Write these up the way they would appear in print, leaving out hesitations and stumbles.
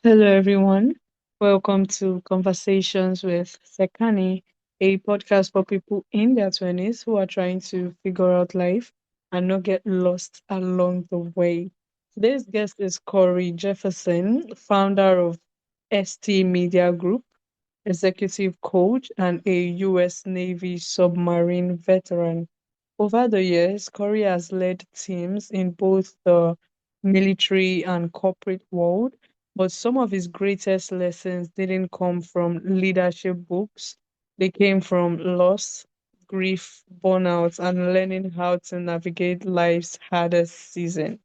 Hello, everyone. Welcome to Conversations with Sekani, a podcast for people in their 20s who are trying to figure out life and not get lost along the way. Today's guest is Corey Jefferson, founder of ST Media Group, executive coach, and a U.S. Navy submarine veteran. Over the years, Corey has led teams in both the military and corporate world, but some of his greatest lessons didn't come from leadership books. They came from loss, grief, burnout, and learning how to navigate life's hardest season.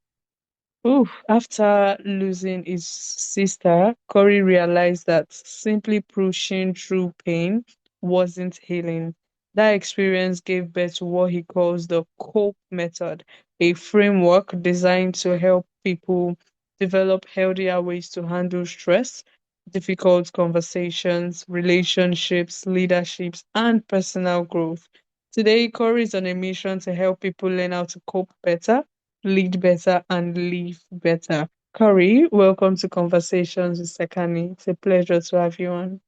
Ooh, after losing his sister, Corey realized that simply pushing through pain wasn't healing. That experience gave birth to what he calls the COPE method, a framework designed to help people develop healthier ways to handle stress, difficult conversations, relationships, leaderships, and personal growth. Today, Corey is on a mission to help people learn how to cope better, lead better, and live better. Corey, welcome to Conversations with Sekani. It's a pleasure to have you on.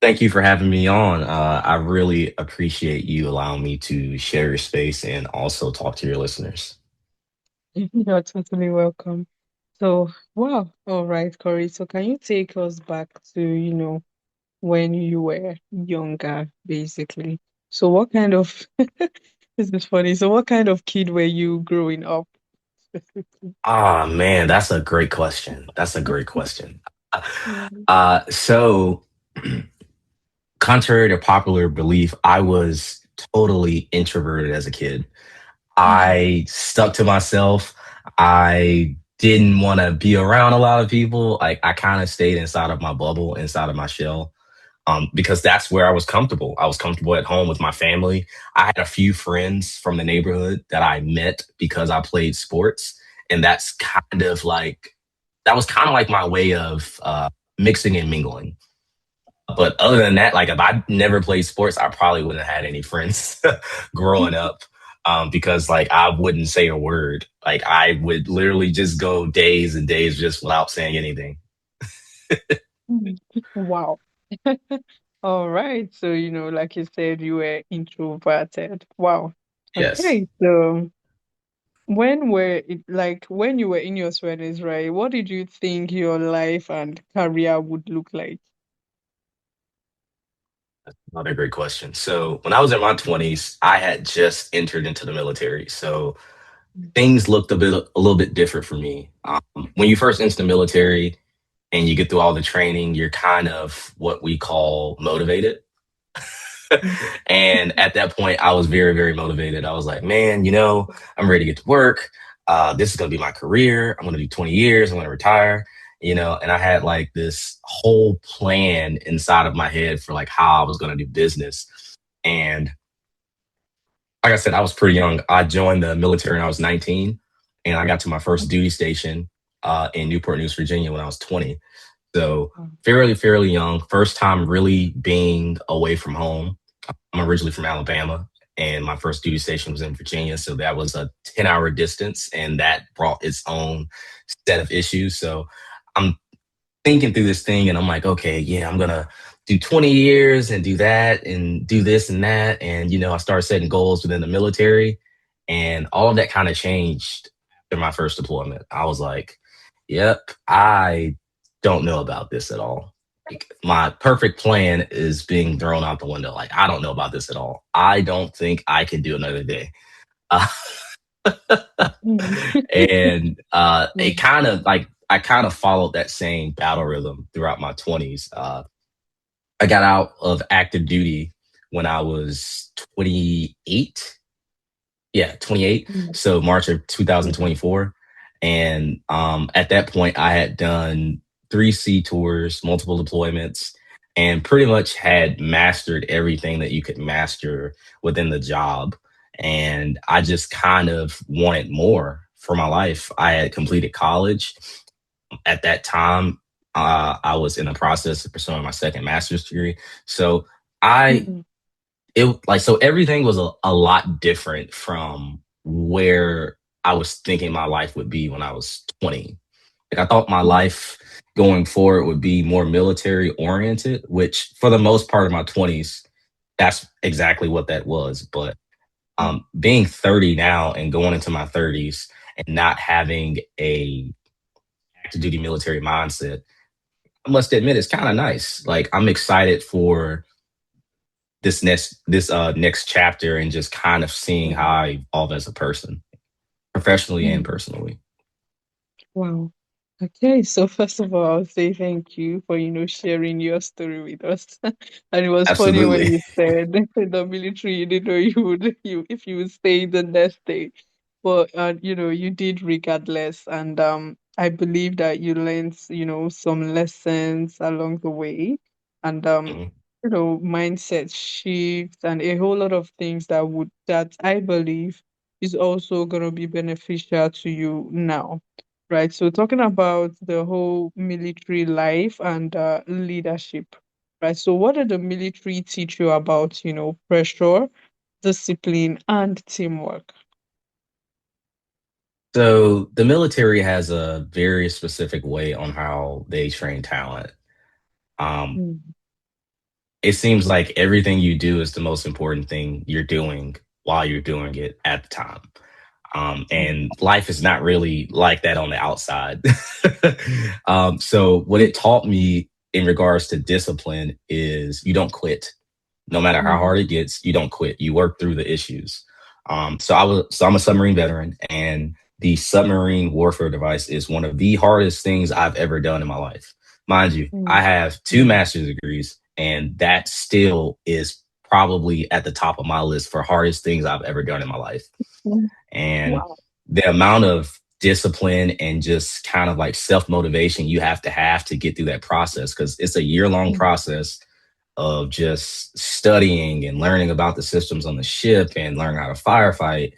Thank you for having me on. I really appreciate you allowing me to share your space and also talk to your listeners. You're totally welcome. So, wow. All right, Corey. So, can you take us back to, when you were younger, basically? So, what kind of, this is funny. So, what kind of kid were you growing up specifically? Ah, man, that's a great question. That's a great question. Mm, So, contrary to popular belief, I was totally introverted as a kid. mm, I stuck to myself. I didn't want to be around a lot of people. Like, I kind of stayed inside of my bubble, inside of my shell. Because that's where I was comfortable. I was comfortable at home with my family. I had a few friends from the neighborhood that I met because I played sports. And that was kind of like my way of mixing and mingling. But other than that, like if I never played sports, I probably wouldn't have had any friends growing up. Because like I wouldn't say a word. Like I would literally just go days and days just without saying anything. mm. Wow. All right. So, like you said, you were introverted. Wow. Yes. Okay. So, when you were in your 20s, right? What did you think your life and career would look like? Another great question. So when I was in my 20s, I had just entered into the military. So things looked a little bit different for me. When you first enter the military and you get through all the training, you're kind of what we call motivated. Mm, And at that point, I was very, very motivated. I was like, man, I'm ready to get to work. This is going to be my career. I'm going to do 20 years. I'm going to retire, and I had like this whole plan inside of my head for like how I was going to do business. And like I said, I was pretty young. I joined the military when I was 19, and I got to my first duty station in Newport News, Virginia when I was 20. So mm, fairly, fairly young. First time really being away from home. I'm originally from Alabama, and my first duty station was in Virginia. So that was a 10-hour distance, and that brought its own set of issues. So I'm thinking through this thing, and I'm like, okay, yeah, I'm going to do 20 years and do that and do this and that. And, I started setting goals within the military, and all of that kind of changed after my first deployment. I was like, yep, I don't know about this at all. Like, my perfect plan is being thrown out the window. Like, I don't know about this at all. I don't think I can do another day. Uh, mm, and it mm, kind of like I kind of followed that same battle rhythm throughout my 20s. I got out of active duty when I was 28. Yeah, 28. mm, So March of 2024. And at that point, I had done three sea tours, multiple deployments, and pretty much had mastered everything that you could master within the job. And I just kind of wanted more for my life. I had completed college. At that time, I was in the process of pursuing my second master's degree. So I mm, so everything was a lot different from where I was thinking my life would be when I was 20. Like, I thought my Mm, life going forward would be more military oriented, which for the most part of my 20s, that's exactly what that was. But mm, being 30 now and going into my 30s and not having a active duty military mindset, I must admit it's kind of nice. Like, I'm excited for this next chapter and just kind of seeing how mm, I evolve as a person, professionally and mm. personally. Wow. Okay, so first of all, I'll say thank you for, sharing your story with us. And it was funny when Absolutely. you said in the military, you didn't know you would, if you would stay the next day. But, you did regardless. And I believe that you learned, some lessons along the way. And, Mhm. mindset shifts and a whole lot of things that I believe is also going to be beneficial to you now. Right. So talking about the whole military life and leadership. Right. So what did the military teach you about, pressure, discipline, and teamwork? So the military has a very specific way on how they train talent. Um, Mm, it seems like everything you do is the most important thing you're doing while you're doing it at the time. mm, And life is not really like that on the outside. So what mm, it taught me in regards to discipline is you don't quit. No matter how mm, hard it gets, you don't quit. You work through the issues. So I'm a submarine veteran, and the submarine warfare device is one of the hardest things I've ever done in my life. Mind you, mm, I have two mm, master's degrees, and that still is probably at the top of my list for hardest things I've ever done in my life. mm. And Wow. the amount of discipline and just kind of like self motivation you have to get through that process, because it's a year-long Mm, process of just studying and learning about the systems on the ship and learning how to firefight.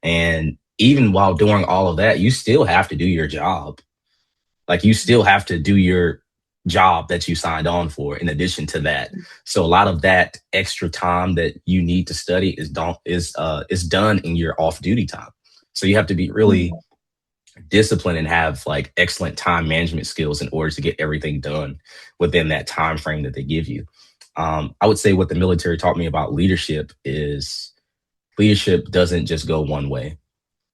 And even while doing all of that, you still have to do your job. Like, you still have to do your job that you signed on for in addition to that. So a lot of that extra time that you need to study is done in your off duty time. So you have to be really mm, disciplined and have like excellent time management skills in order to get everything done within that time frame that they give you. I would say what the military taught me about leadership is leadership doesn't just go one way.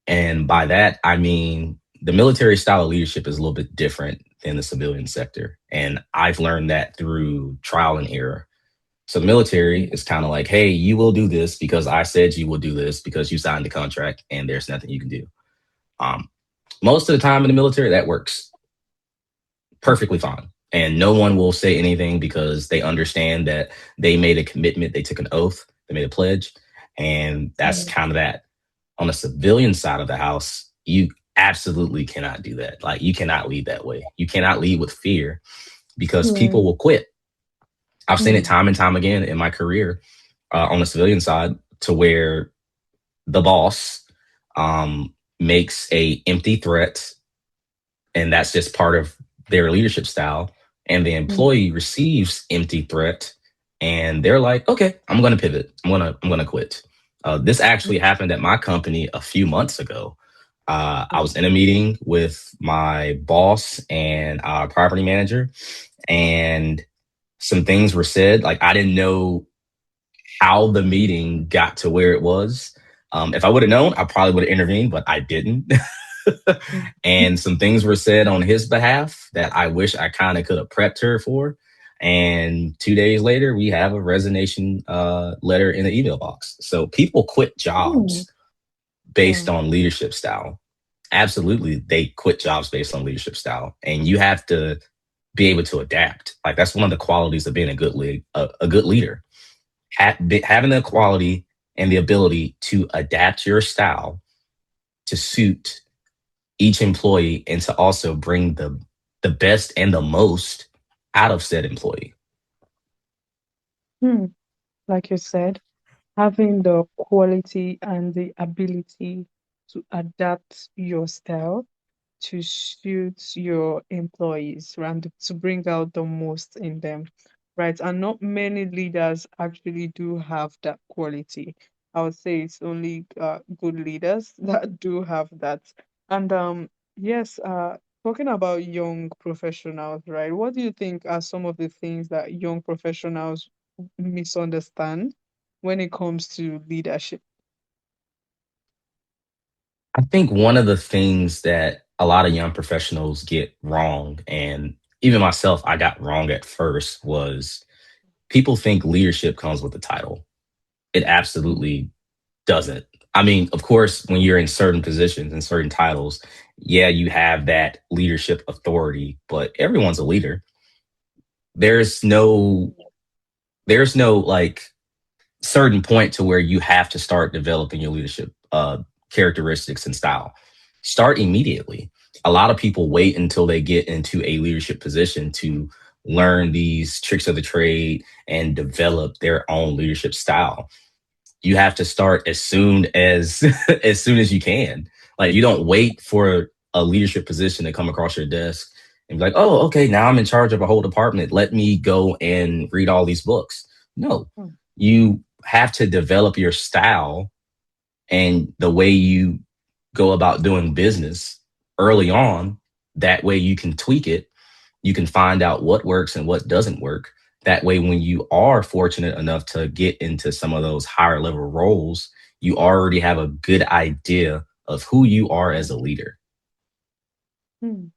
And by that, I mean the military style of leadership is a little bit different than the civilian sector. And I've learned that through trial and error. So the military mm, is kind of like, hey, you will do this because I said you will do this because you signed the contract and there's nothing you can do. Um, Most of the time in the military, that works perfectly fine. And no one will say anything because they understand that they made a commitment, they took an oath, they made a pledge, and that's mm, kind of that. On the civilian side of the house, you absolutely cannot do that. Like, you cannot lead that way. You cannot lead with fear because people mm, will quit. I've seen it mm, time and time again in my career on the civilian side, to where the boss makes a empty threat, and that's just part of their leadership style. And the mm, employee receives empty threat, and they're like, "Okay, I'm going to pivot. I'm going to quit." This actually happened at my company a few months ago. I was in a meeting with my boss and our property manager, and some things were said. Like, I didn't know how the meeting got to where it was. If I would have known, I probably would have intervened, but I didn't. mm, And some things were said on his behalf that I wish I kind of could have prepped her for. And 2 days later, we have a resignation letter in the email box. So people quit mm, jobs based mm, on leadership style. Absolutely, they quit jobs based on leadership style, and you have to be able to adapt. Like, that's one of the qualities of being a good leader. Having the quality and the ability to adapt your style to suit each employee and to also bring the best and the most out of said employee. mm. Like you said, having the quality and the ability to adapt your style to suit your employees and to bring out the most in them, right? And not many leaders actually do have that quality. I would say it's only good leaders that do have that. And yes, talking about young professionals, right? What do you think are some of the things that young professionals misunderstand when it comes to leadership? I think one of the things that a lot of young professionals get wrong, and even myself, I got wrong at first, was people think leadership comes with a title. It absolutely doesn't. I mean, of course, when you're in certain positions and certain titles, yeah, you have that leadership authority, but everyone's a leader. There's no there's no like certain point to where you have to start developing your leadership characteristics and style. Start immediately. A lot of people wait until they get into a leadership position to learn these tricks of the trade and develop their own leadership style. You have to start as soon as as soon as you can. Like you don't wait for a leadership position to come across your desk and be like, "Oh, okay, now I'm in charge of a whole department. Let me go and read all these books." No, Mm, you have to develop your style and the way you go about doing business early on. That way you can tweak it. You can find out what works and what doesn't work. That way, when you are fortunate enough to get into some of those higher level roles, you already have a good idea of who you are as a leader. mm.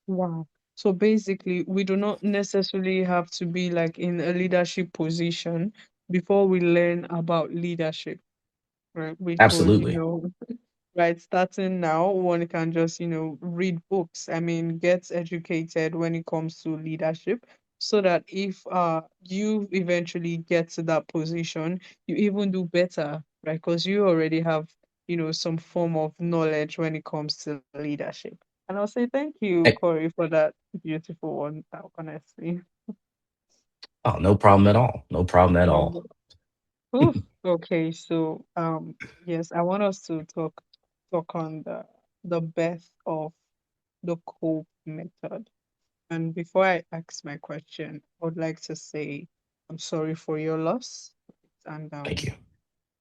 Wow. So basically, we do not necessarily have to be like in a leadership position before we learn about leadership, right? We could, Absolutely. right, starting now, one can just, read books. I mean, get educated when it comes to leadership, so that if you eventually get to that position, you even do better, right? Because you already have, some form of knowledge when it comes to leadership. And I'll say thank you, Hey, Corey, for that beautiful one, honestly. oh, no problem at all. No problem at all. Um, Oof. Okay, so yes, I want us to talk on the best of the cope method. And before I ask my question, I would like to say I'm sorry for your loss. And Thank you.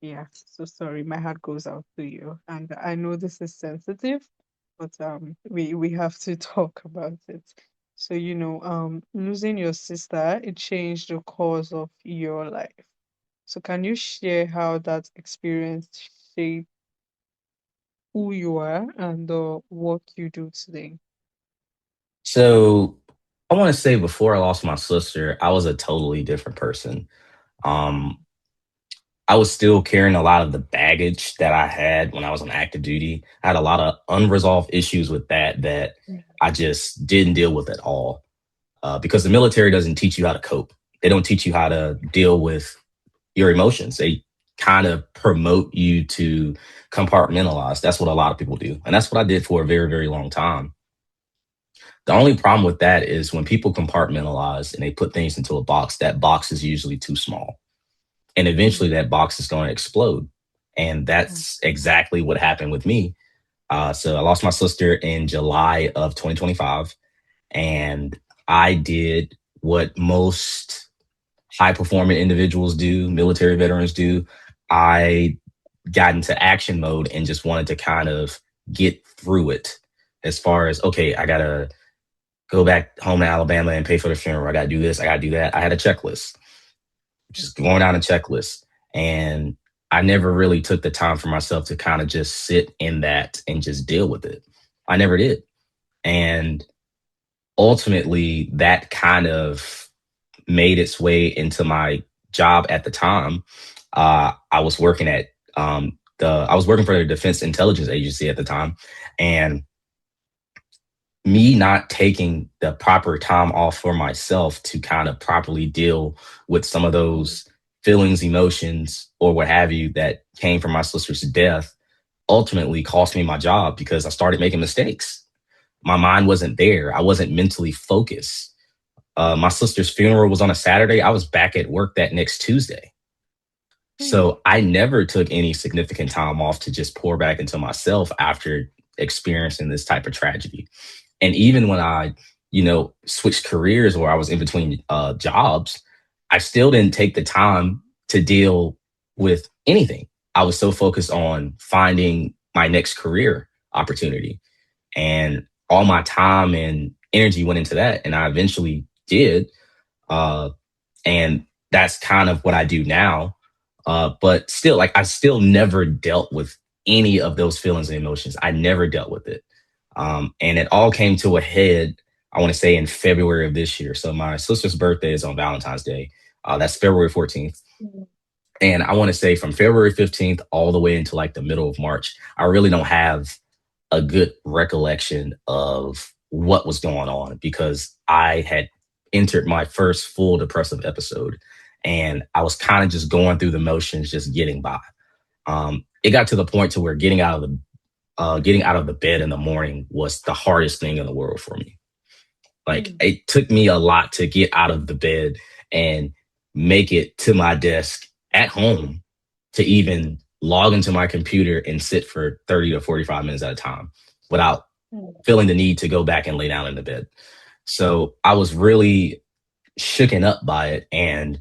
yeah, so sorry. My heart goes out to you. And I know this is sensitive, but we have to talk about it. So, losing your sister, it changed the course of your life. So can you share how that experience shaped who you are and what you do today? So I want to say before I lost my sister, I was a totally different person. Um, I was still carrying a lot of the baggage that I had when I was on active duty. I had a lot of unresolved issues with that Mm, I just didn't deal with at all. Because the military doesn't teach you how to cope. They don't teach you how to deal with your emotions. They kind of promote you to compartmentalize. That's what a lot of people do. And that's what I did for a very, very long time. The only problem with that is when people compartmentalize and they put things into a box, that box is usually too small. And mm, eventually that box is going to explode. And mm, that's exactly what happened with me. So I lost my sister in July of 2025. And I did what most high performing individuals do, military veterans do. I got into action mode and just wanted to kind of get through it as far as, okay, I got to go back home to Alabama and pay for the funeral. I got to do this. I got to do that. I had a checklist, mm, just going down a checklist. And I never really took the time for myself to kind of just sit in that and just deal with it. I never did. And ultimately, that kind of made its way into my job at the time. I was working at I was working for the Defense Intelligence Agency at the time, and me not taking the proper time off for myself to kind of properly deal with some of mm, those feelings, emotions, or what have you that came from my sister's death ultimately cost me my job because I started making mistakes. My mind wasn't there. I wasn't mentally focused. My sister's funeral was on a Saturday. I was back at work that next Tuesday. mm, So I never took any significant time off to just pour back into myself after experiencing this type of tragedy. And even when I, switched careers or I was in between jobs, I still didn't take the time to deal with anything. I was so focused on finding my next career opportunity. And all my time and energy went into that, and I eventually did. Uh, and that's kind of what I do now. But still, like I still never dealt with any of those feelings and emotions. I never dealt with it. And it all came to a head, I want to say in February of this year. So my sister's birthday is on Valentine's Day. That's February 14th. And I want to say from February 15th all the way into like the middle of March, I really don't have a good recollection of what was going on because I had entered my first full depressive episode and I was kind of just going through the motions, just getting by. It got to the point to where getting out of the bed in the morning was the hardest thing in the world for me. Like Mm. it took me a lot to get out of the bed and make it to my desk at home to even log into my computer and sit for 30 to 45 minutes at a time without Mm. feeling the need to go back and lay down in the bed. So I was really shooken up by it. And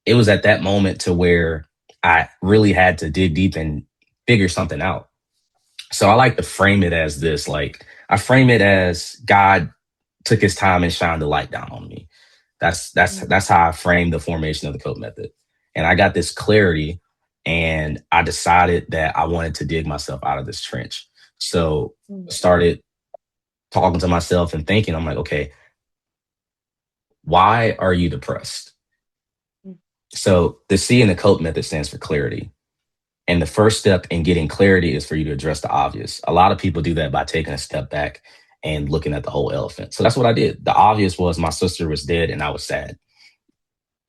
it was at that moment to where I really had to dig deep and figure something out. So I like to frame it as this, like I frame it as God took his time and shined the light down on me. Mm. That's how I framed the formation of the code method. And I got this clarity and I decided that I wanted to dig myself out of this trench. So I Mm. started talking to myself and thinking, I'm like, okay, why are you depressed? Mm. So the C in the code method stands for clarity. And the first step in getting clarity is for you to address the obvious. A lot of people do that by taking a step back and looking at the whole elephant. So that's what I did. The obvious was my sister was dead and I was sad.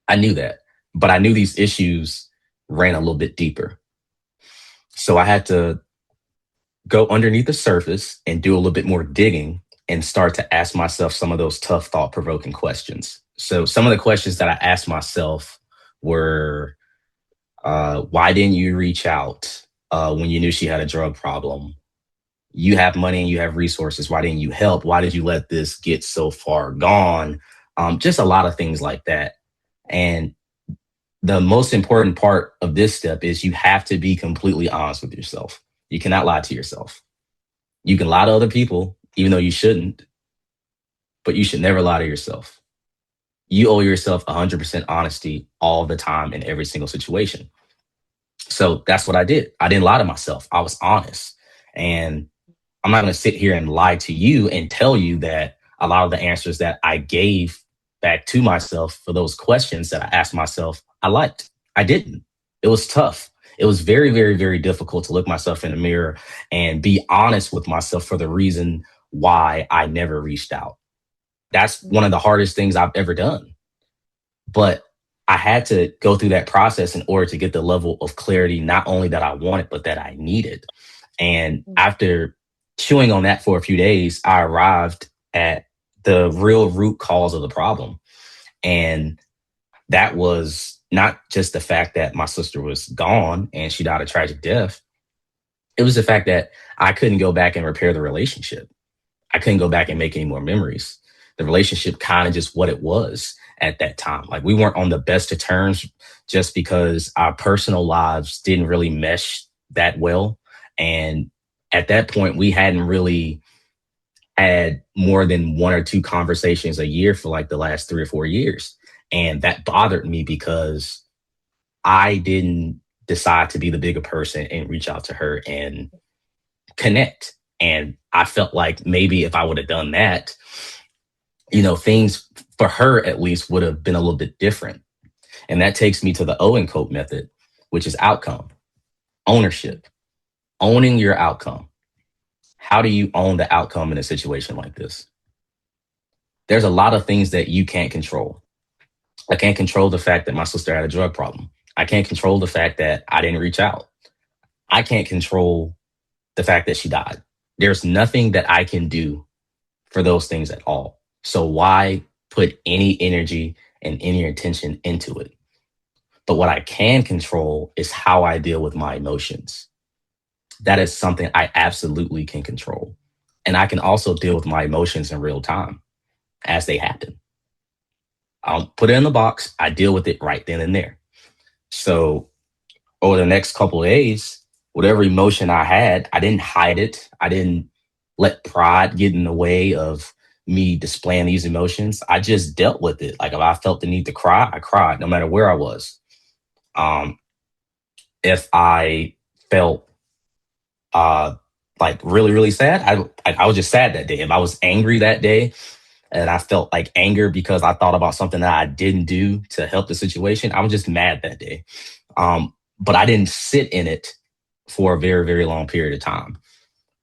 I knew that, but I knew these issues ran a little bit deeper. So I had to go underneath the surface and do a little bit more digging and start to ask myself some of those tough, thought provoking questions. So some of the questions that I asked myself were, why didn't you reach out when you knew she had a drug problem? You have money and you have resources. Why didn't you help? Why did you let this get so far gone? Just a lot of things like that. And the most important part of this step is you have to be completely honest with yourself. You cannot lie to yourself. You can lie to other people, even though you shouldn't, but you should never lie to yourself. You owe yourself 100% honesty all the time in every single situation. So that's what I did. I didn't lie to myself. I was honest. And I'm not going to sit here and lie to you and tell you that a lot of the answers that I gave back to myself for those questions that I asked myself, I liked. I didn't. It was tough. It was very, very, very difficult to look myself in the mirror and be honest with myself for the reason why I never reached out. That's one of Mm. the hardest things I've ever done. But I had to go through that process in order to get the level of clarity, not only that I wanted, but that I needed. And Mm. after chewing on that for a few days, I arrived at the real root cause of the problem. And that was not just the fact that my sister was gone and she died a tragic death. It was the fact that I couldn't go back and repair the relationship. I couldn't go back and make any more memories. The relationship kind of just what it was at that time. Like we weren't on the best of terms just because our personal lives didn't really mesh that well. And at that point, we hadn't really had more than one or two conversations a year for like the last 3 or 4 years. And that bothered me because I didn't decide to be the bigger person and reach out to her and connect. And I felt like maybe if I would have done that, things for her at least would have been a little bit different. And that takes me to the Owen Cope method, which is outcome, Mm. ownership, owning your outcome. How do you own the outcome in a situation like this? There's a lot of things that you can't control. I can't control the fact that my sister had a drug problem. I can't control the fact that I didn't reach out. I can't control the fact that she died. There's nothing that I can do for those things at all. So why put any energy and any attention into it? But what I can control is how I deal with my emotions. That is something I absolutely can control. And I can also deal with my emotions in real time as they happen. I'll put it in the box. I deal with it right then and there. So over the next couple of days, whatever emotion I had, I didn't hide it. I didn't let pride get in the way of me displaying these emotions. I just dealt with it. Like if I felt the need to cry, I cried no matter where I was. Um, if I felt uh like really really sad, I was just sad that day. If I was angry that day and I felt like anger because I thought about something that I didn't do to help the situation, I was just mad that day. But I didn't sit in it for a very very long period of time.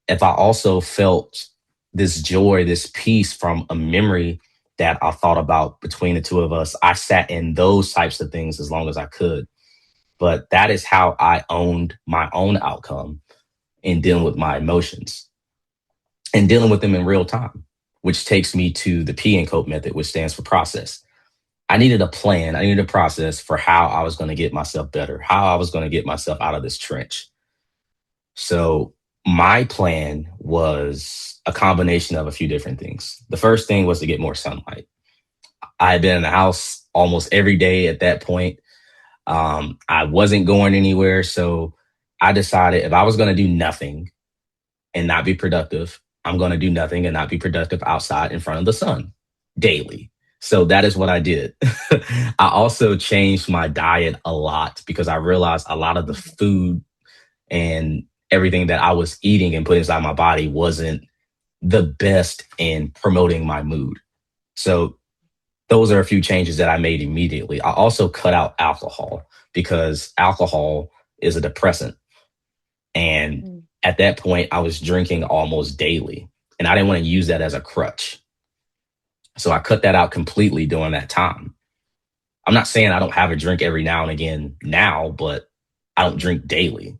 If I also felt this joy, this peace from a memory that I thought about between the two of us, I sat in those types of things as long as I could. But that is how I owned my own outcome in dealing with my emotions and dealing with them in real time, which takes me to the P and COPE method, which stands for process. I needed a plan, I needed a process for how I was going to get myself better, how I was going to get myself out of this trench. So my plan was a combination of a few different things. The first thing was to get more sunlight. I had been in the house almost every day at that point. I wasn't going anywhere. So I decided if I was going to do nothing and not be productive, I'm going to do nothing and not be productive outside in front of the sun daily. So that is what I did. I also changed my diet a lot because I realized a lot of the food and everything that I was eating and putting inside my body wasn't the best in promoting my mood. So those are a few changes that I made immediately. I also cut out alcohol because alcohol is a depressant. And Mm. at that point, I was drinking almost daily and I didn't want to use that as a crutch. So I cut that out completely during that time. I'm not saying I don't have a drink every now and again now, but I don't drink daily.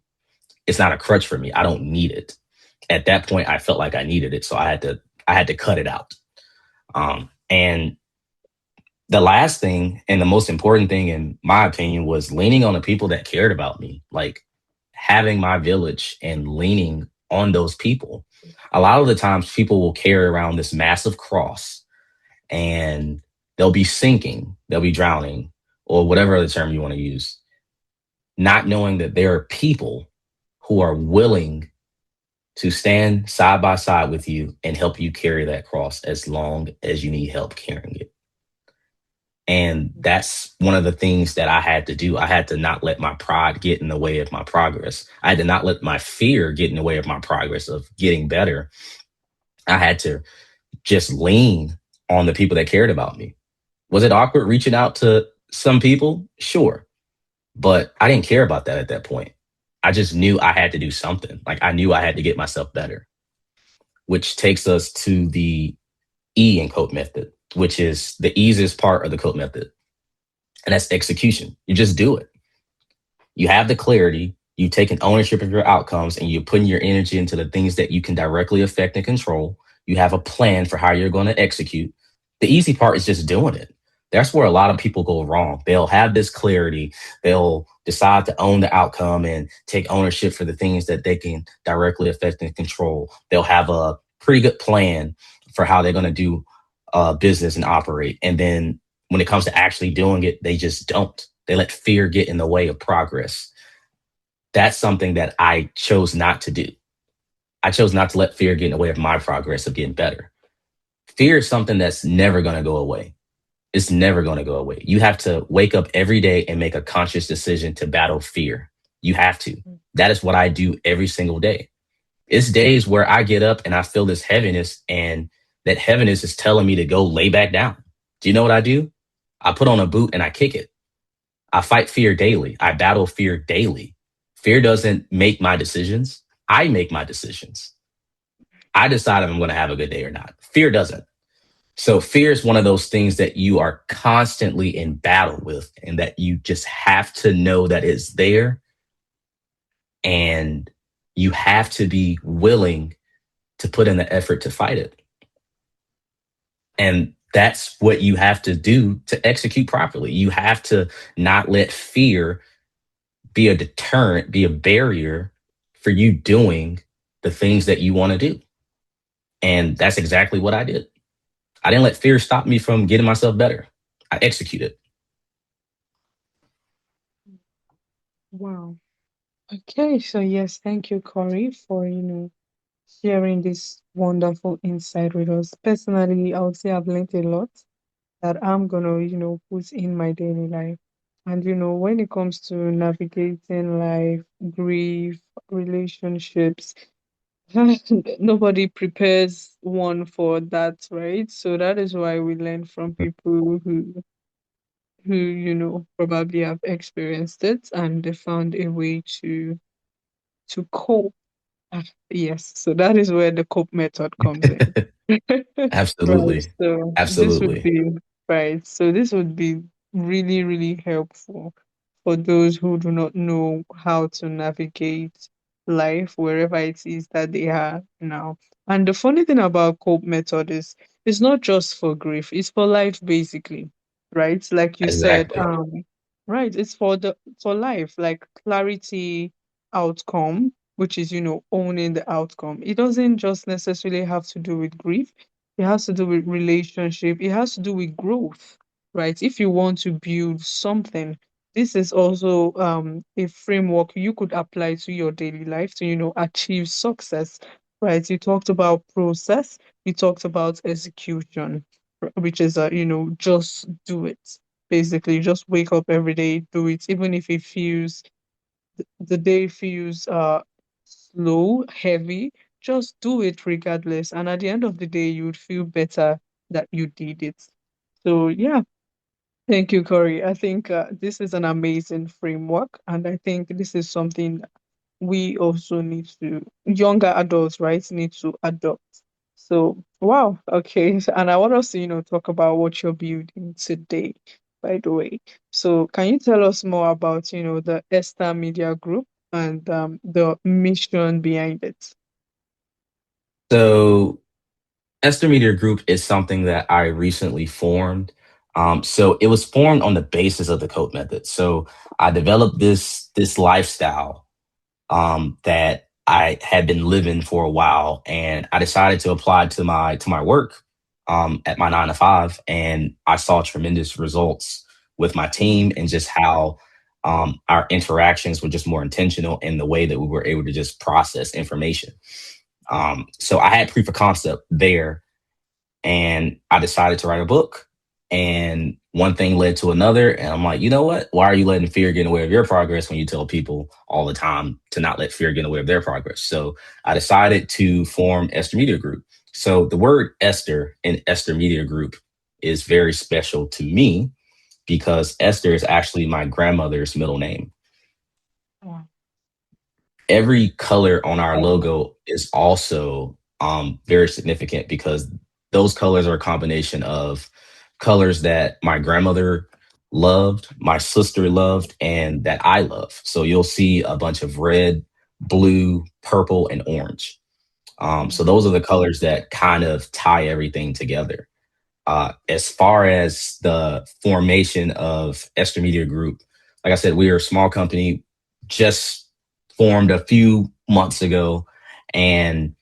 It's not a crutch for me. I don't need it. At that point, I felt like I needed it, so I had to cut it out. And the last thing and the most important thing, in my opinion, was leaning on the people that cared about me, like having my village and leaning on those people. A lot of the times, people will carry around this massive cross and they'll be sinking, they'll be drowning, or whatever other term you want to use, not knowing that there are people who are willing to stand side by side with you and help you carry that cross as long as you need help carrying it. And that's one of the things that I had to do. I had to not let my pride get in the way of my progress. I had to not let my fear get in the way of my progress of getting better. I had to just lean on the people that cared about me. Was it awkward reaching out to some people? Sure. But I didn't care about that at that point. I just knew I had to do something. Like I knew I had to get myself better, which takes us to the E in COPE method, which is the easiest part of the COPE method. And that's execution. You just do it. You have the clarity, you've taken ownership of your outcomes, and you're putting your energy into the things that you can directly affect and control. You have a plan for how you're going to execute. The easy part is just doing it. That's where a lot of people go wrong. They'll have this clarity, they'll decide to own the outcome and take ownership for the things that they can directly affect and control. They'll have a pretty good plan for how they're going to do business and operate. And then when it comes to actually doing it, they just don't. They let fear get in the way of progress. That's something that I chose not to do. I chose not to let fear get in the way of my progress of getting better. Fear is something that's never going to go away. It's never going to go away. You have to wake up every day and make a conscious decision to battle fear. You have to. That is what I do every single day. It's days where I get up and I feel this heaviness, and that heaviness is telling me to go lay back down. Do you know what I do? I put on a boot and I kick it. I fight fear daily. I battle fear daily. Fear doesn't make my decisions. I make my decisions. I decide if I'm going to have a good day or not. Fear doesn't. So fear is one of those things that you are constantly in battle with, and that you just have to know that it's there, and you have to be willing to put in the effort to fight it. And that's what you have to do to execute properly. You have to not let fear be a deterrent, be a barrier for you doing the things that you want to do. And that's exactly what I did. I didn't let fear stop me from getting myself better. I executed. Wow. Okay, so yes, thank you, Corey, for, sharing this wonderful insight with us. Personally, I would say I've learned a lot that I'm gonna, put in my daily life. And when it comes to navigating life, grief, relationships, nobody prepares one for that, right? So that is why we learn from people who probably have experienced it and they found a way to cope. Yes, so that is where the cope method comes in. Right. Absolutely. So this would Absolutely. be right. So this would be really, really helpful for those who do not know how to navigate life wherever it is that they are now. And the funny thing about cope method is it's not just for grief, it's for life basically. Right? Like you said, Exactly. right, it's for life, like clarity, outcome, which is, owning the outcome. It doesn't just necessarily have to do with grief. It has to do with relationship. It has to do with growth, right? If you want to build something, this is also a framework you could apply to your daily life to, achieve success, right? You talked about process, you talked about execution, which is, just do it. Basically, just wake up every day, do it, even if it feels the day feels slow, heavy, just do it regardless. And at the end of the day, you would feel better that you did it. So yeah, thank you, Corey. I think this is an amazing framework, and I think this is something we also need to younger adults, right, need to adopt. So wow, okay. And I want us to, talk about what you're building today, by the way. So can you tell us more about, the Esther Media Group and the mission behind it? So Esther Media Group is something that I recently formed. So it was formed on the basis of the code method. So I developed this lifestyle that I had been living for a while, and I decided to apply to my work at my 9 to 5, and I saw tremendous results with my Mm, team and just how our interactions were just more intentional in the way that we were able to just process information. So I had proof of concept there, and I decided to write a book. And one thing led to another. And I'm like, you know what? Why are you letting fear get in the way of your progress when you tell people all the time to not let fear get in the way of their progress? So I decided to form Esther Media Group. So the word Esther in Esther Media Group is very special to me because Esther is actually my grandmother's middle name. wow. Every color on our Wow. logo is also very significant because those colors are a combination of colors that my grandmother loved, my sister loved, and that I love. So you'll see a bunch of red, blue, purple, and orange. So Mm, those are the colors that kind of tie everything together. As far as the formation of Esther Media Group, like I said, we are a small company, just formed a few months ago, and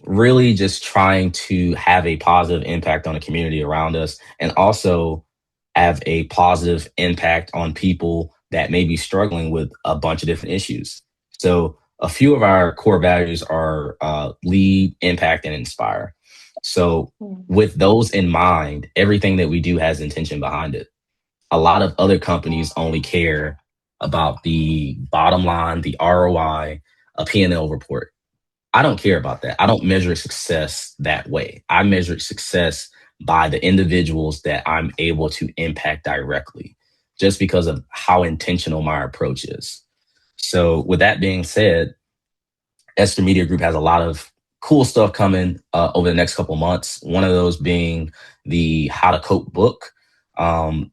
really just trying to have a positive impact on the community around us and also have a positive impact on people that may be struggling with a bunch of different issues. So, a few of our core values are lead, impact, and inspire. So, mm, with those in mind, everything that we do has intention behind it. A lot of other companies only care about the bottom line, the ROI, a P&L report. I don't care about that. I don't measure success that way. I measure success by the individuals that I'm able to impact directly, just because of how intentional my approach is. So, with that being said, Esther Media Group has a lot of cool stuff coming over the next couple months. One of those being the How to Cope book. Um,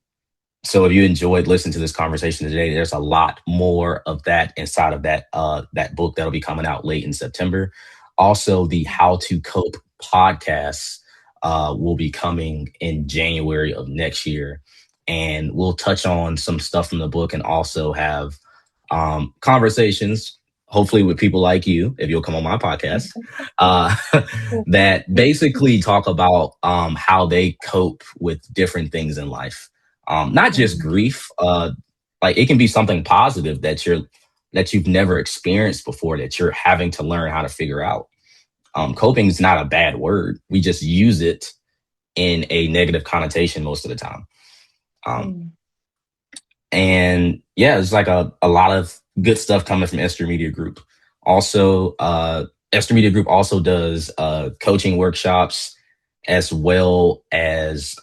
so if you enjoyed listening to this conversation today, there's a lot more of that inside of that book that'll be coming out late in September. Also, the How to Cope podcast will be coming in January of next year, and we'll touch on some stuff from the book and also have conversations, hopefully with people like you, if you'll come on my podcast, uh, that basically talk about how they cope with different things in life, not just mm, grief. Like it can be something positive that you've never experienced before that you're having to learn how to figure out. Coping is not a bad word. We just use it in a negative connotation most of the time. Um, Mm. and yeah, it's like a lot of good stuff coming from Esther Media Group. Also, Esther Media Group also does coaching workshops as well as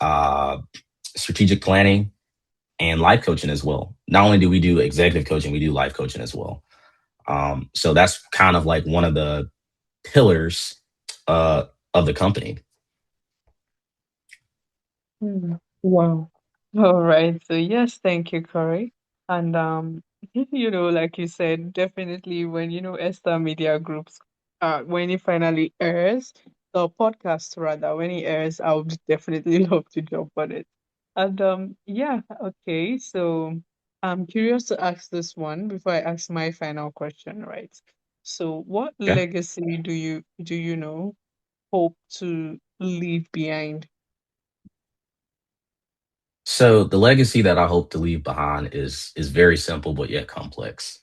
strategic planning and life coaching as well. Not only do we do executive coaching, we do life coaching as well. So that's kind of like one of the pillars uh, of the company. Mm. Wow. All right. So yes, thank you, Corey. And like you said, definitely when Esther Media Groups, when it finally airs, the podcast rather, when it airs, I would definitely love to jump on it. And yeah, okay. So I'm curious to ask this one before I ask my final question, right? So what Okay. legacy do you know hope to leave behind? So the legacy that I hope to leave behind is very simple but yet complex.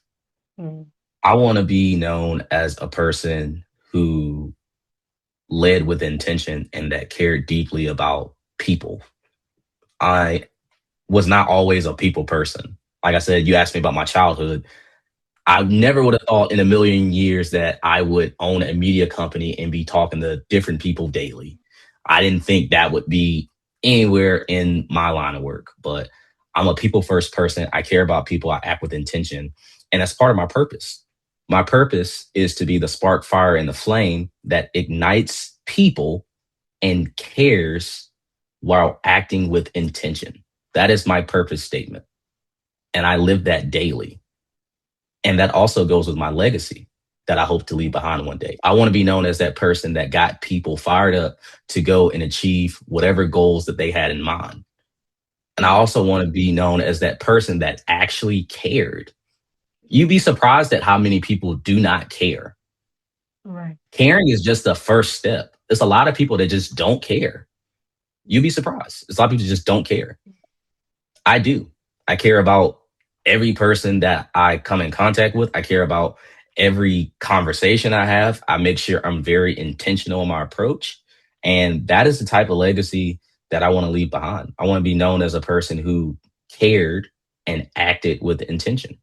Mm. I want to be known as a person who led with intention and that cared deeply about people. I was not always a people person. Like I said, you asked me about my childhood. I never would have thought in a million years that I would own a media company and be talking to different people daily. I didn't think that would be anywhere in my line of work, but I'm a people first person. I care about people. I act with intention. And that's part of my purpose. My purpose is to be the spark, fire, and the flame that ignites people and cares while acting with intention. That is my purpose statement. And I live that daily. And that also goes with my legacy that I hope to leave behind one day. I want to be known as that person that got people fired up to go and achieve whatever goals that they had in mind. And I Mm. also want to be known as that person that actually cared. You'd be surprised at how many people do not care. Right. Caring is just the first step. There's a lot of people that just don't care. You'd be surprised. There's a lot of people that just don't care. I do. I care about every person that I come in contact with. I care about every conversation I have. I make sure I'm very intentional in my approach. And that is the type of legacy that I want to leave behind. I want to be known as a person who cared and acted with intention.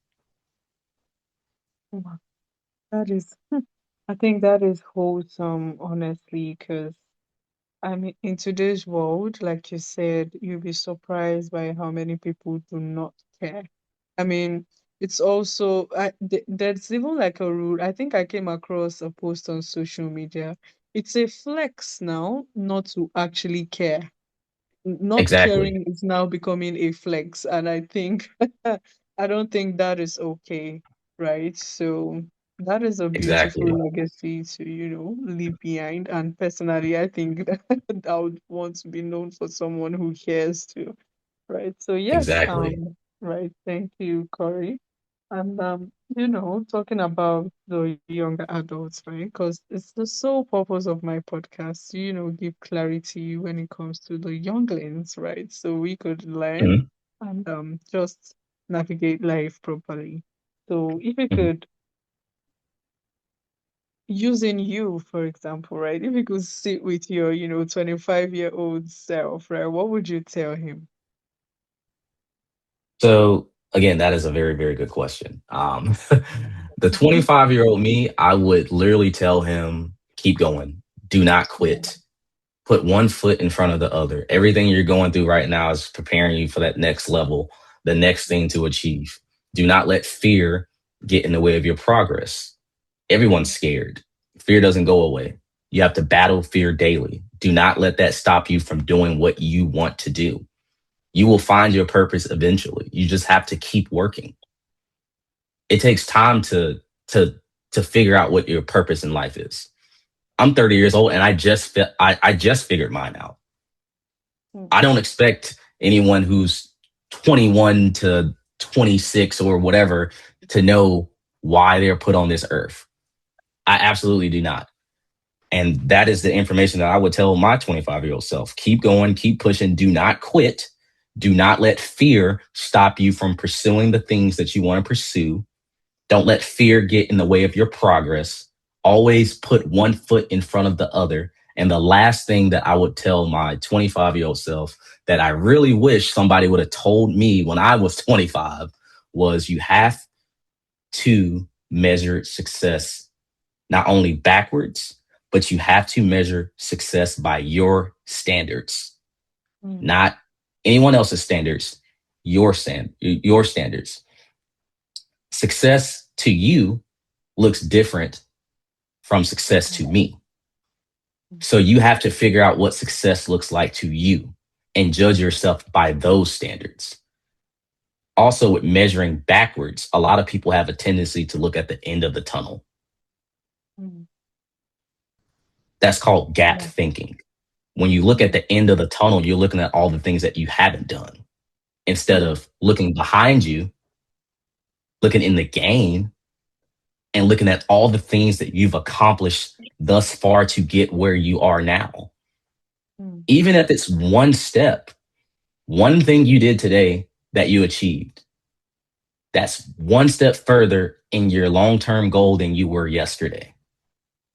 Wow. That is, I think that is wholesome, honestly, because I mean, in today's world, like you said, you'll be surprised by how many people do not care. I mean, it's also, there's even like a rule. I think I came across a post on social media. It's a flex now not to actually care. Not Exactly. caring is now becoming a flex, and I think I don't think that is okay, right? So that is a beautiful Exactly. legacy to leave behind. And personally, I think that I would want to be known for someone who cares too, right? So yes, Exactly. right, thank you, Corey. And talking about the younger adults, right? Because it's the sole purpose of my podcast to, give clarity when it comes to the younglings, right? So we could learn Mhm, and just navigate life properly. So if you mhm. could, using you, for example, right? If you could sit with your, 25-year-old self, right? What would you tell him? So again, that is a very, very good question. The 25-year-old me, I would literally tell him, keep going, do not quit, put one foot in front of the other. Everything you're going through right now is preparing you for that next level, the next thing to achieve. Do not let fear get in the way of your progress. Everyone's scared. Fear doesn't go away. You have to battle fear daily. Do not let that stop you from doing what you want to do. You will find your purpose eventually. You just have to keep working. It takes time to to figure out what your purpose in life is. I'm 30 years old and I just figured mine out. Mm. I don't expect anyone who's 21 to 26 or whatever to know why they're put on this earth. I absolutely do not. And that is the information that I would tell my 25-year-old self. Keep going, keep pushing, do not quit. Do not let fear stop you from pursuing the things that you want to pursue. Don't let fear get in the way of your progress. always put one foot in front of the other. And the last thing that I would tell my 25-year-old self that I really wish somebody would have told me when I was 25 was you have to measure success not only backwards, but you have to measure success by your standards, Mm, not anyone else's standards, your standards. Success to you looks different from success to me. mm, So you have to figure out what success looks like to you and judge yourself by those standards. Also, with measuring backwards, a lot of people have a tendency to look at the end of the tunnel. mm, That's called gap yeah, thinking. When you look at mm, the end of the tunnel, you're looking at all the things that you haven't done instead mm, of looking behind you, looking in the game, and looking at all the things that you've accomplished thus far to get where you are now. mm, Even if it's one step, one thing you did today that you achieved, that's one step further in your long term goal than you were yesterday.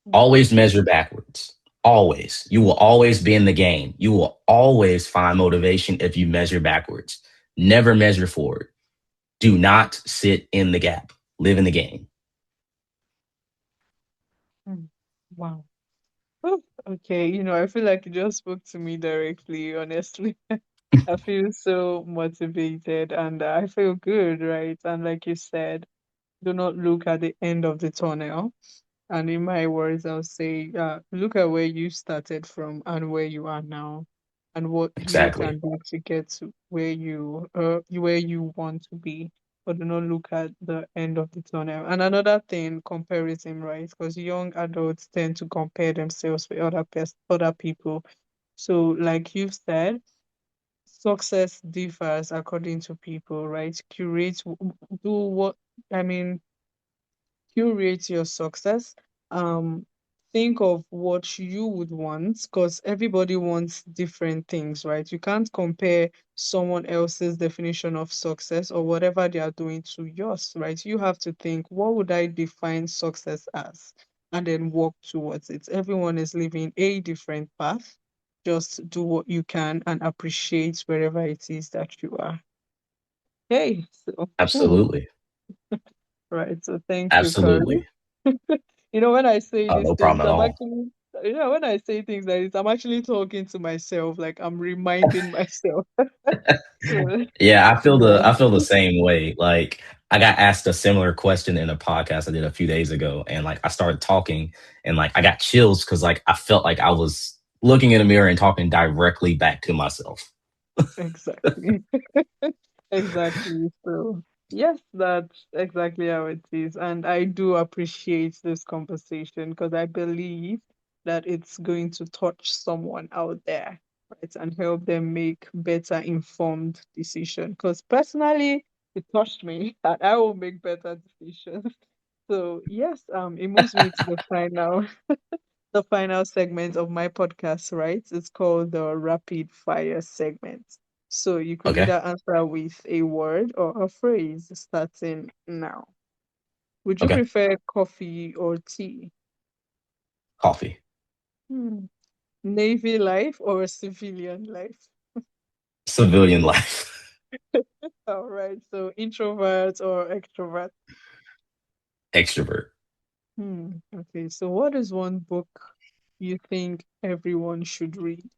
mm, Always measure backwards. Always. You will always be in the game. You will always find motivation if you measure backwards. Never measure forward. Do not sit in the gap. Live in the game. mm. Wow. Oh, okay, I feel like you just spoke to me directly, honestly. I feel so motivated and I feel good, right? And like you said, do not look at the end of the tunnel. And in my words, I'll say, look at where you started from and where you are now, and what you Exactly. can do to get to where you want to be. But do not look at the end of the tunnel. And another thing, comparison, right? Because young adults tend to compare themselves with other people. So, like you said, success differs according to people, right? Do what I mean curate your success. Um, think of what you would want because everybody wants different things, right? You can't compare someone else's definition of success or whatever they are doing to yours, right? You have to think, what would I define success as? And then work towards it. Everyone is living a different path. Just do what you can and appreciate wherever it is that you are. Hey, so, Absolutely. right. So thank you, Carly. Absolutely. When I say these No things, problem at I'm all. actually, when I say things like this, I'm actually talking to myself, like I'm reminding myself. So, Yeah, yeah, I feel the same way. Like I got asked a similar question in a podcast I did a few days ago, and like I started talking, and like I got chills because like I felt like I was looking in the mirror and talking directly back to myself. exactly. Exactly. So, yes, that's exactly how it is. And I do appreciate this conversation because I believe that it's going to touch someone out there, right, and help them make better informed decision. Because personally, it touched me and I will make better decisions. So, yes, it moves me to the final segment of my podcast, right? It's called the rapid fire segment. So you could Okay. either answer with a word or a phrase starting now. Would you Okay. prefer coffee or tea? Coffee. Hmm. Navy life or civilian life? Civilian life. All right. So introvert or extrovert? Extrovert. Okay. So what is one book you think everyone should read?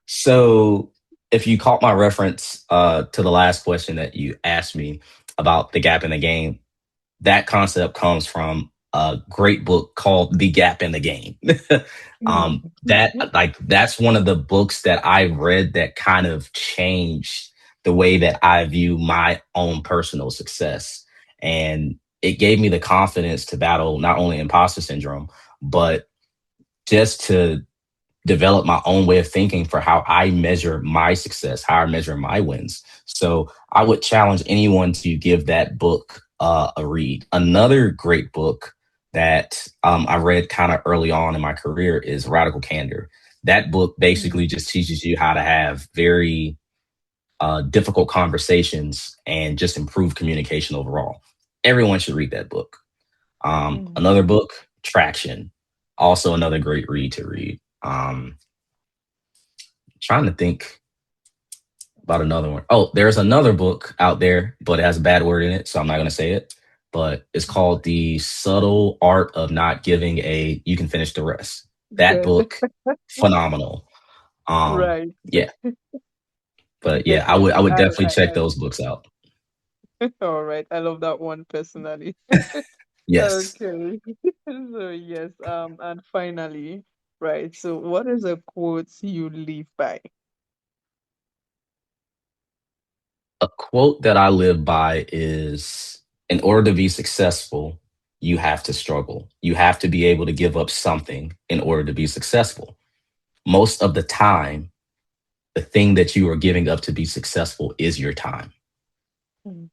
So if you caught my reference to the last question that you asked me about the gap in the game, that concept comes from a great book called The Gap in the Game. Hmm. That like that's one of the books that I read that kind of changed the way that I view my own personal success. And it gave me the confidence to battle not only imposter syndrome, but just to develop my own way of thinking for how I measure my success, how I measure my wins. So I would challenge anyone to give that book a read. Another great book that I read kind of early on in my career is Radical Candor. That book basically Hmm. just teaches you how to have very difficult conversations and just improve communication overall. Everyone should read that book. Hmm. Another book, Traction. Also another great read to read. Trying to think about another one. Oh, there's another book out there, but it has a bad word in it, so I'm not going to say it. But it's called The Subtle Art of Not Giving a You Can Finish the Rest. That Good. book, phenomenal. Right. Yeah, but yeah, I Definitely. would definitely check those books out. All right. I love that one personally. Yes. Okay. So yes, and finally, right. So what is a quote you live by? A quote that I live by is, in order to be successful, you have to struggle. You have to be able to give up something in order to be successful. Most of the time, the thing that you are giving up to be successful is your time. Hmm.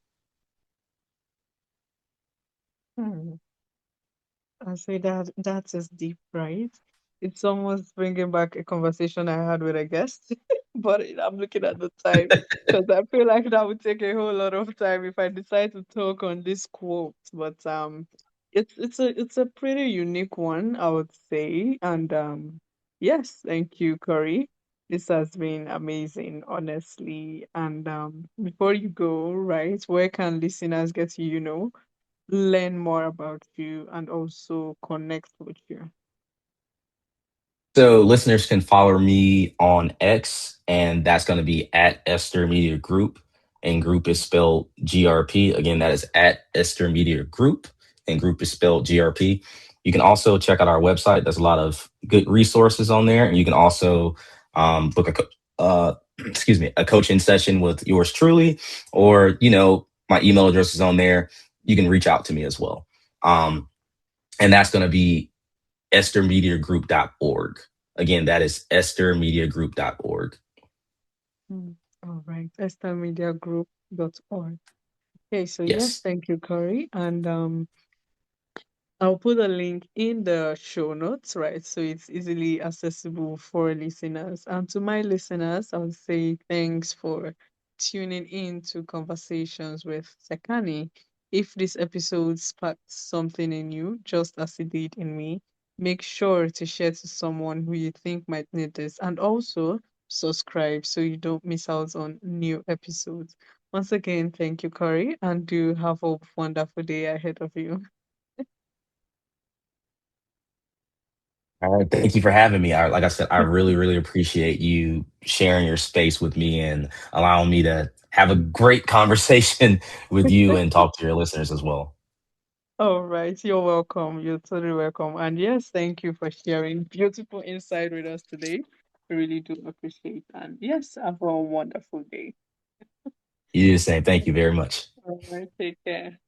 Hmm. I say that that is deep, right? It's almost bringing back a conversation I had with a guest, but I'm looking at the time because I feel like that would take a whole lot of time if I decide to talk on this quote. But it's a pretty unique one, I would say. And yes, thank you, Corey. This has been amazing, honestly. And before you go, right, where can listeners get to, learn more about you and also connect with you? So listeners can follow me on X, and that's going to be at Esther Media Group, and group is spelled GRP. Again, that is at Esther Media Group, and group is spelled GRP. You can also check out our website. There's a lot of good resources on there, and you can also book excuse me, a coaching session with yours truly, or my email address is on there. You can reach out to me as well, and that's going to be esthermediagroup.org. Again, that is esthermediagroup.org. Mm. All right. estamediagroup.org. Okay, so yes, Yes. thank you, Corey. And I'll put a link in the show notes, right? So it's easily accessible for listeners. And to my listeners, I'll say thanks for tuning in to Conversations with Sekani. If this episode sparked something in you, just as it did in me, make sure to share to someone who you think might need this. And also subscribe so you don't miss out on new episodes. Once again, thank you, Corey, and do have a wonderful day ahead of you. All right. Thank you for having me. Like I said, I really, really appreciate you sharing your space with me and allowing me to have a great conversation with you and talk to your listeners as well. All right, you're welcome. You're totally welcome. And yes, thank you for sharing beautiful insight with us today. We really do appreciate. And yes, have a wonderful day. You do the same. Thank you very much. All right, take care.